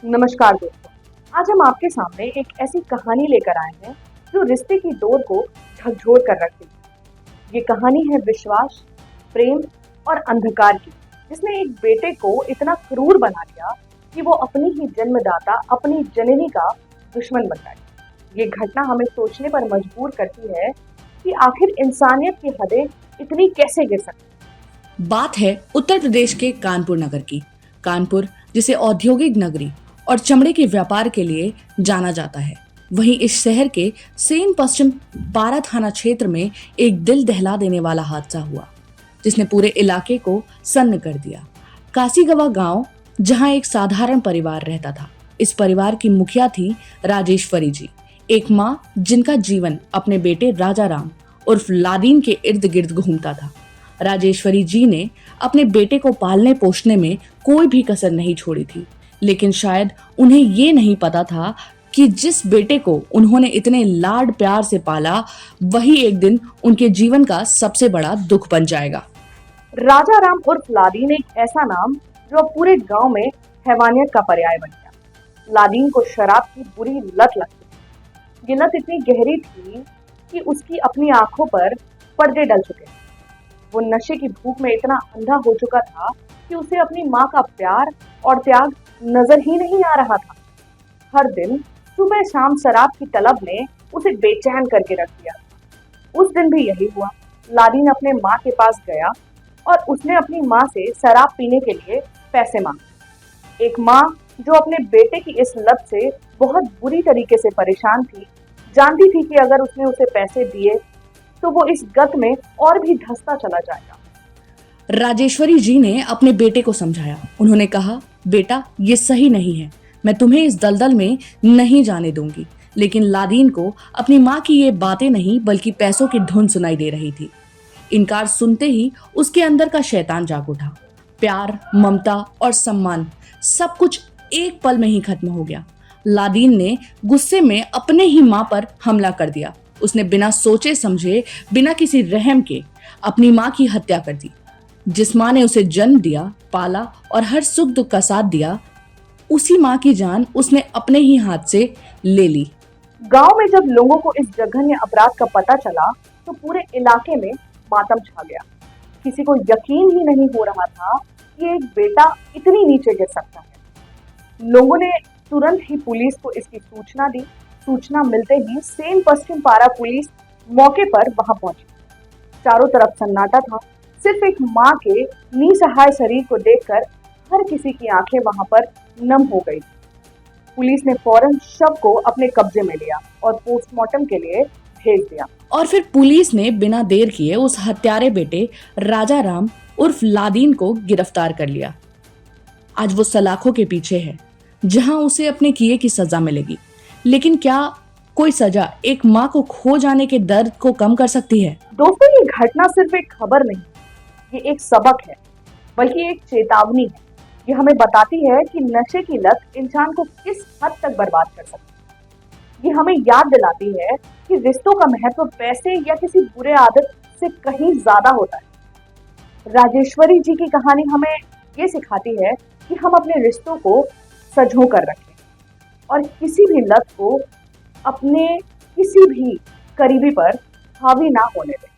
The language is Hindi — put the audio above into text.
नमस्कार दोस्तों। आज हम आपके सामने एक ऐसी कहानी लेकर आए हैं जो रिश्ते की डोर को झकझोर कर रखती है। ये कहानी है विश्वास, प्रेम और अंधकार की, जिसने एक बेटे को इतना क्रूर बना दिया कि वो अपनी ही जन्मदाता, अपनी जननी का दुश्मन बन गई। ये घटना हमें सोचने पर मजबूर करती है कि आखिर इंसानियत की हदें इतनी कैसे गिर सकती। बात है उत्तर प्रदेश के कानपुर नगर की। कानपुर, जिसे औद्योगिक नगरी और चमड़े के व्यापार के लिए जाना जाता है, वहीं इस शहर के सेन पश्चिम पारा थाना क्षेत्र में एक दिल दहला देने वाला हादसा हुआ, जिसने पूरे इलाके को सन्न कर दिया। कासीगवा गांव, जहां एक साधारण परिवार रहता था। इस परिवार की मुखिया थी राजेश्वरी जी, एक माँ जिनका जीवन अपने बेटे राजा राम उर्फ लादीन के इर्द गिर्द घूमता था। राजेश्वरी जी ने अपने बेटे को पालने पोषने में कोई भी कसर नहीं छोड़ी थी, लेकिन शायद उन्हें ये नहीं पता था कि जिस बेटे को उन्होंने इतने लाड प्यार से पाला, वही एक दिन उनके जीवन का सबसे बड़ा दुख बन जाएगा। राजा राम उर्फ लादीन एक ऐसा नाम जो अब पूरे गांव में हैवानियत का पर्याय बन गया। लादीन को शराब की बुरी लत लगती थी। ये लत इतनी गहरी थी कि उसकी अपनी आंखों पर पर्दे डल चुके थे। वो नशे की भूख में इतना अंधा हो चुका था कि उसे अपनी माँ का प्यार और त्याग नजर ही नहीं आ रहा था। हर दिन सुबह शाम शराब की तलब ने उसे बेचैन करके रख दिया। उस दिन भी यही हुआ। लादीन अपने माँ के पास गया और उसने अपनी माँ से शराब पीने के लिए पैसे मांगे। एक माँ जो अपने बेटे की इस लत से बहुत बुरी तरीके से परेशान थी, जानती थी कि अगर उसने उसे पैसे दिए तो वो इस गत में और भी धंसता चला जाएगा। राजेश्वरी जी ने अपने बेटे को समझाया। उन्होंने कहा, बेटा, ये सही नहीं है, मैं तुम्हें इस दलदल में नहीं जाने दूंगी। लेकिन लादीन को अपनी माँ की ये बातें नहीं बल्कि पैसों की धुन सुनाई दे रही थी। इनकार सुनते ही उसके अंदर का शैतान जाग उठा। प्यार, ममता और सम्मान सब कुछ एक पल में ही खत्म हो गया। लादीन ने गुस्से में अपने ही माँ पर हमला कर दिया। उसने बिना सोचे समझे, बिना किसी रहम के अपनी माँ की हत्या कर दी। जिस माँ ने उसे जन्म दिया, पाला और हर सुख दुख का साथ दिया, उसी माँ की जान उसने अपने ही हाथ से ले ली। गांव में जब लोगों को इस जघन्य अपराध का पता चला तो पूरे इलाके में मातम छा गया। किसी को यकीन ही नहीं हो रहा था कि एक बेटा इतनी नीचे गिर सकता है। लोगों ने तुरंत ही पुलिस को इसकी सूचना दी। सूचना मिलते ही सेन पश्चिम पारा पुलिस मौके पर वहां पहुंची। चारों तरफ सन्नाटा था। सिर्फ एक माँ के निसहाय शरीर को देखकर हर किसी की आंखें वहां पर नम हो गई। पुलिस ने फौरन शव को अपने कब्जे में लिया और पोस्टमार्टम के लिए भेज दिया। और फिर पुलिस ने बिना देर किए उस हत्यारे बेटे राजा राम उर्फ लादीन को गिरफ्तार कर लिया। आज वो सलाखों के पीछे है, जहां उसे अपने किए की सजा मिलेगी। लेकिन क्या कोई सजा एक माँ को खो जाने के दर्द को कम कर सकती है? दोस्तों, ये घटना सिर्फ एक खबर नहीं, ये एक सबक है, बल्कि एक चेतावनी है। ये हमें बताती है कि नशे की लत इंसान को किस हद तक बर्बाद कर सकती है। ये हमें याद दिलाती है कि रिश्तों का महत्व पैसे या किसी बुरे आदत से कहीं ज्यादा होता है। राजेश्वरी जी की कहानी हमें ये सिखाती है कि हम अपने रिश्तों को संजो कर रखें और किसी भी लत को अपने किसी भी करीबी पर हावी ना होने दें।